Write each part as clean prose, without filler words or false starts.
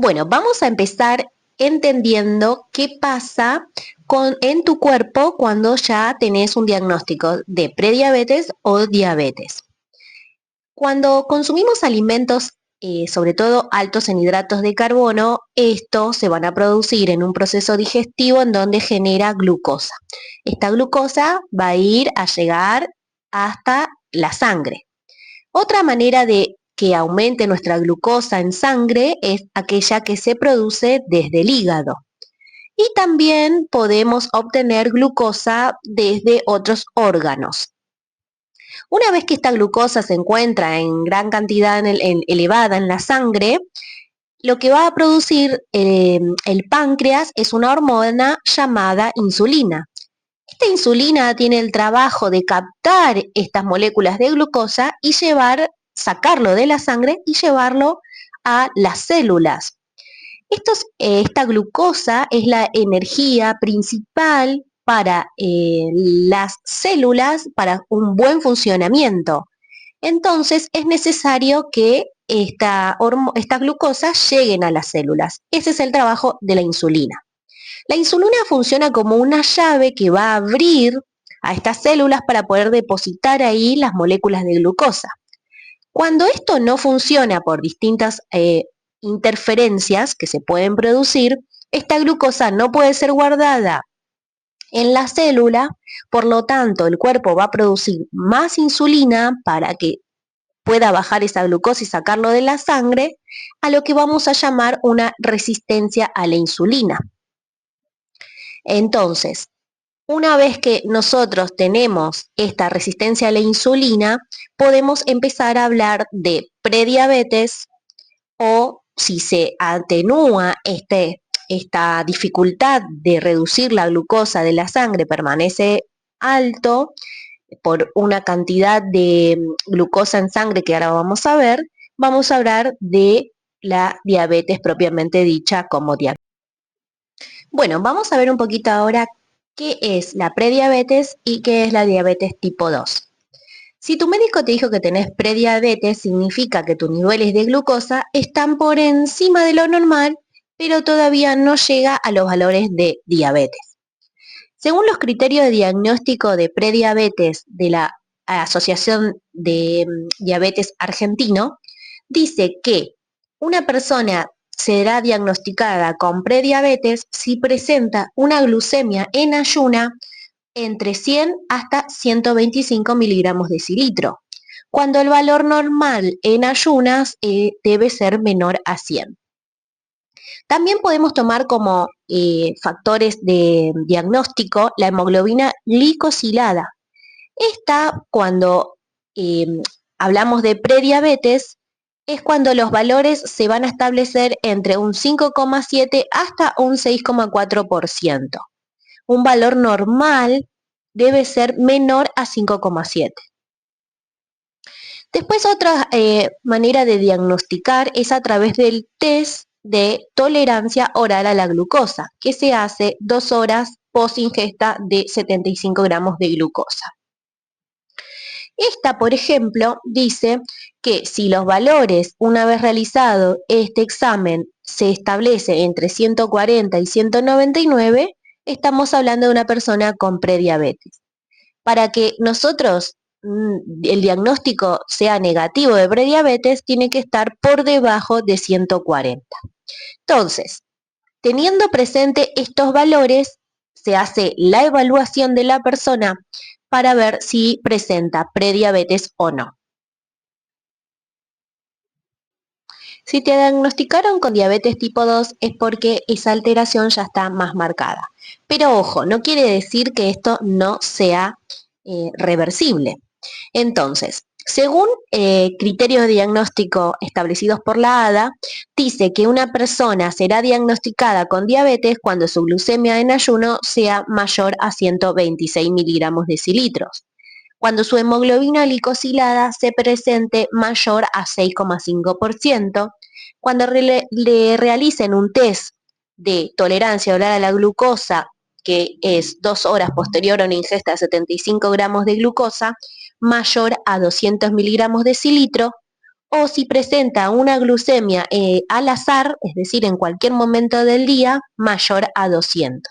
Bueno, vamos a empezar entendiendo qué pasa en tu cuerpo cuando ya tenés un diagnóstico de prediabetes o diabetes. Cuando consumimos alimentos, sobre todo altos en hidratos de carbono, estos se van a producir en un proceso digestivo en donde genera glucosa. Esta glucosa va a ir a llegar hasta la sangre. Otra manera de que aumente nuestra glucosa en sangre es aquella que se produce desde el hígado. Y también podemos obtener glucosa desde otros órganos. Una vez que esta glucosa se encuentra en gran cantidad elevada en la sangre, lo que va a producir el páncreas es una hormona llamada insulina. Esta insulina tiene el trabajo de captar estas moléculas de glucosa y sacarlo de la sangre y llevarlo a las células. Esta glucosa es la energía principal para las células para un buen funcionamiento. Entonces es necesario que esta glucosa lleguen a las células. Ese es el trabajo de la insulina. La insulina funciona como una llave que va a abrir a estas células para poder depositar ahí las moléculas de glucosa. Cuando esto no funciona por distintas interferencias que se pueden producir, esta glucosa no puede ser guardada en la célula, por lo tanto el cuerpo va a producir más insulina para que pueda bajar esa glucosa y sacarlo de la sangre, a lo que vamos a llamar una resistencia a la insulina. Entonces, una vez que nosotros tenemos esta resistencia a la insulina, podemos empezar a hablar de prediabetes o si se atenúa esta dificultad de reducir la glucosa de la sangre, permanece alto por una cantidad de glucosa en sangre que ahora vamos a ver, vamos a hablar de la diabetes propiamente dicha como diabetes. Bueno, vamos a ver un poquito ahora qué es la prediabetes y qué es la diabetes tipo 2. Si tu médico te dijo que tenés prediabetes, significa que tus niveles de glucosa están por encima de lo normal, pero todavía no llega a los valores de diabetes. Según los criterios de diagnóstico de prediabetes de la Asociación de Diabetes Argentino, dice que una persona será diagnosticada con prediabetes si presenta una glucemia en ayuna entre 100 hasta 125 miligramos de decilitro, cuando el valor normal en ayunas debe ser menor a 100. También podemos tomar como factores de diagnóstico la hemoglobina glicosilada. Esta, cuando eh, hablamos de prediabetes, es cuando los valores se van a establecer entre un 5,7 hasta un 6,4%. Un valor normal debe ser menor a 5,7. Después otra manera de diagnosticar es a través del test de tolerancia oral a la glucosa, que se hace 2 horas post ingesta de 75 gramos de glucosa. Esta, por ejemplo, dice que si los valores, una vez realizado este examen, se establece entre 140 y 199, estamos hablando de una persona con prediabetes. Para que nosotros el diagnóstico sea negativo de prediabetes, tiene que estar por debajo de 140. Entonces, teniendo presente estos valores, se hace la evaluación de la persona para ver si presenta prediabetes o no. Si te diagnosticaron con diabetes tipo 2 es porque esa alteración ya está más marcada. Pero ojo, no quiere decir que esto no sea reversible. Entonces, según criterios de diagnóstico establecidos por la ADA, dice que una persona será diagnosticada con diabetes cuando su glucemia en ayuno sea mayor a 126 miligramos de decilitros, cuando su hemoglobina glicosilada se presente mayor a 6,5%, cuando le realicen un test de tolerancia oral a la glucosa, que es 2 horas posterior a una ingesta de 75 gramos de glucosa, mayor a 200 miligramos de decilitro, o si presenta una glucemia al azar, es decir, en cualquier momento del día, mayor a 200.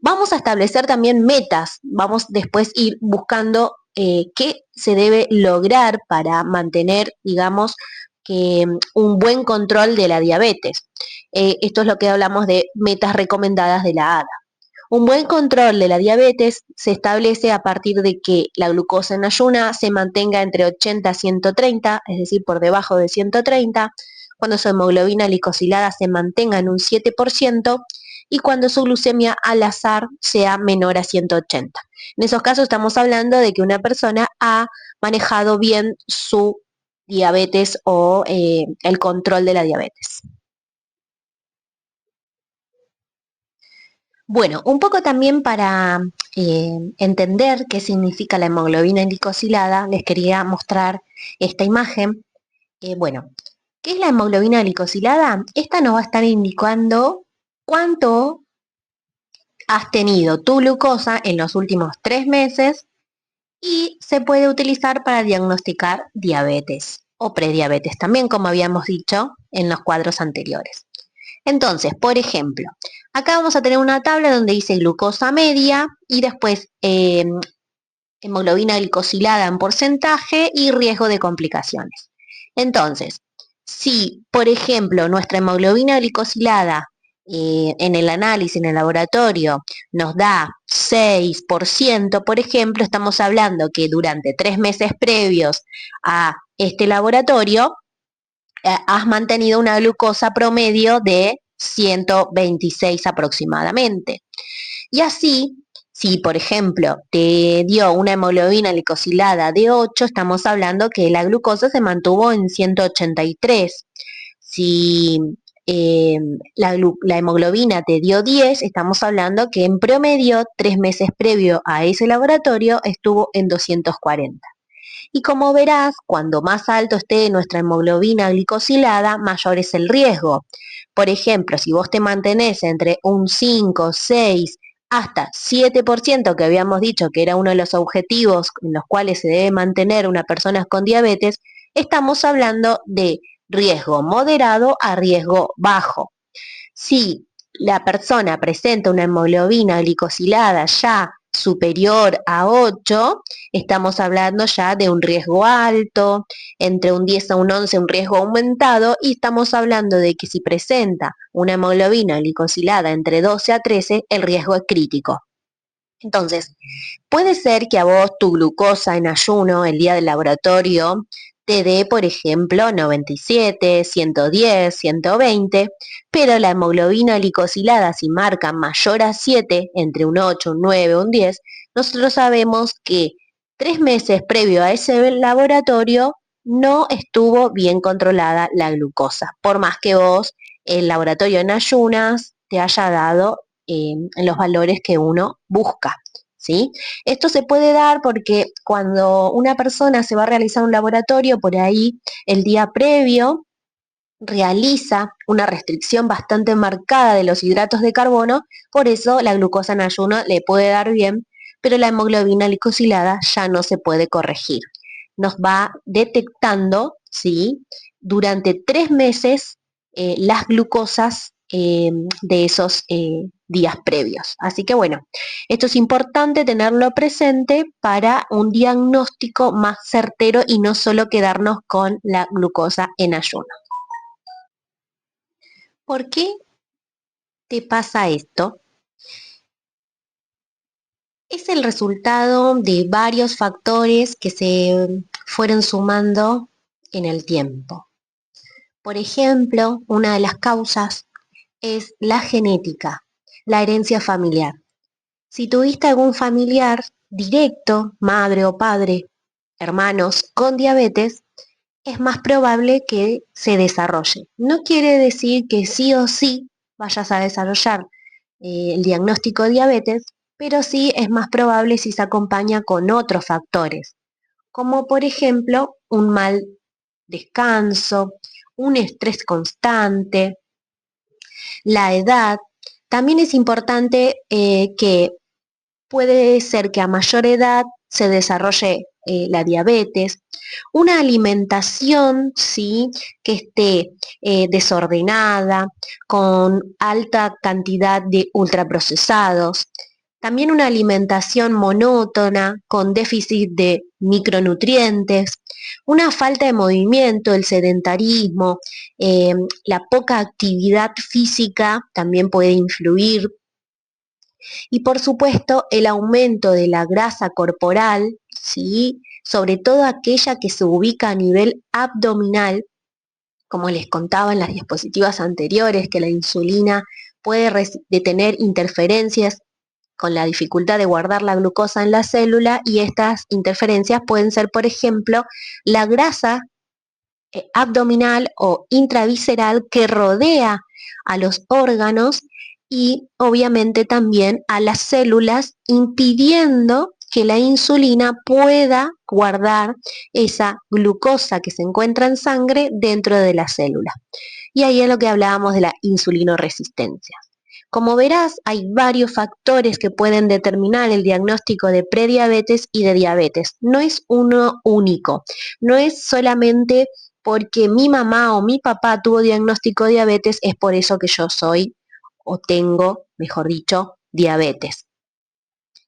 Vamos a establecer también metas, vamos después a ir buscando qué se debe lograr para mantener, digamos, que un buen control de la diabetes. Esto es lo que hablamos de metas recomendadas de la ADA. Un buen control de la diabetes se establece a partir de que la glucosa en ayuna se mantenga entre 80 y 130, es decir, por debajo de 130, cuando su hemoglobina glicosilada se mantenga en un 7% y cuando su glucemia al azar sea menor a 180. En esos casos estamos hablando de que una persona ha manejado bien su diabetes o el control de la diabetes. Bueno, un poco también para entender qué significa la hemoglobina glicosilada, les quería mostrar esta imagen. Bueno, ¿qué es la hemoglobina glicosilada? Esta nos va a estar indicando cuánto has tenido tu glucosa en los últimos 3 meses y se puede utilizar para diagnosticar diabetes o prediabetes también, como habíamos dicho en los cuadros anteriores. Entonces, por ejemplo, acá vamos a tener una tabla donde dice glucosa media y después hemoglobina glicosilada en porcentaje y riesgo de complicaciones. Entonces, si, por ejemplo, nuestra hemoglobina glicosilada en el análisis, en el laboratorio, nos da 6%, por ejemplo, estamos hablando que durante 3 meses previos a este laboratorio, has mantenido una glucosa promedio de 126 aproximadamente. Y así, si por ejemplo te dio una hemoglobina glicosilada de 8, estamos hablando que la glucosa se mantuvo en 183. Si eh, la hemoglobina te dio 10, estamos hablando que en promedio 3 meses previo a ese laboratorio estuvo en 240. Y como verás, cuando más alto esté nuestra hemoglobina glicosilada, mayor es el riesgo. Por ejemplo, si vos te mantenés entre un 5, 6, hasta 7%, que habíamos dicho que era uno de los objetivos en los cuales se debe mantener una persona con diabetes, estamos hablando de riesgo moderado a riesgo bajo. Si la persona presenta una hemoglobina glicosilada ya superior a 8, estamos hablando ya de un riesgo alto, entre un 10 a un 11 un riesgo aumentado, y estamos hablando de que si presenta una hemoglobina glicosilada entre 12 a 13, el riesgo es crítico. Entonces, puede ser que a vos tu glucosa en ayuno el día del laboratorio te dé, por ejemplo, 97, 110, 120, pero la hemoglobina glicosilada si marca mayor a 7, entre un 8, un 9, un 10, nosotros sabemos que 3 meses previo a ese laboratorio no estuvo bien controlada la glucosa, por más que vos el laboratorio en ayunas te haya dado en los valores que uno busca. ¿Sí? Esto se puede dar porque cuando una persona se va a realizar un laboratorio, por ahí el día previo realiza una restricción bastante marcada de los hidratos de carbono, por eso la glucosa en ayuno le puede dar bien, pero la hemoglobina glicosilada ya no se puede corregir. Nos va detectando, ¿sí? Durante 3 meses las glucosas de esos días previos. Así que bueno, esto es importante tenerlo presente para un diagnóstico más certero y no solo quedarnos con la glucosa en ayuno. ¿Por qué te pasa esto? Es el resultado de varios factores que se fueron sumando en el tiempo. Por ejemplo, una de las causas es la genética, la herencia familiar. Si tuviste algún familiar directo, madre o padre, hermanos con diabetes, es más probable que se desarrolle. No quiere decir que sí o sí vayas a desarrollar el diagnóstico de diabetes, pero sí es más probable si se acompaña con otros factores, como por ejemplo un mal descanso, un estrés constante, la edad. También es importante que puede ser que a mayor edad se desarrolle la diabetes, una alimentación, ¿sí?, que esté desordenada, con alta cantidad de ultraprocesados, también una alimentación monótona, con déficit de micronutrientes, una falta de movimiento, el sedentarismo, la poca actividad física también puede influir. Y por supuesto, el aumento de la grasa corporal, ¿sí?, sobre todo aquella que se ubica a nivel abdominal, como les contaba en las diapositivas anteriores, que la insulina puede tener interferencias con la dificultad de guardar la glucosa en la célula, y estas interferencias pueden ser, por ejemplo, la grasa abdominal o intravisceral que rodea a los órganos y obviamente también a las células, impidiendo que la insulina pueda guardar esa glucosa que se encuentra en sangre dentro de la célula. Y ahí es lo que hablábamos de la insulinoresistencia. Como verás, hay varios factores que pueden determinar el diagnóstico de prediabetes y de diabetes. No es uno único, no es solamente porque mi mamá o mi papá tuvo diagnóstico de diabetes, es por eso que yo soy o tengo, mejor dicho, diabetes.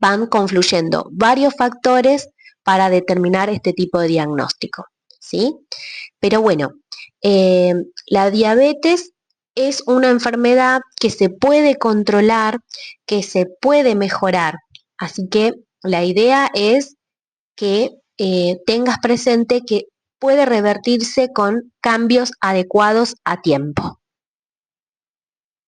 Van confluyendo varios factores para determinar este tipo de diagnóstico, ¿sí? Pero bueno, la diabetes es una enfermedad que se puede controlar, que se puede mejorar. Así que la idea es que tengas presente que puede revertirse con cambios adecuados a tiempo.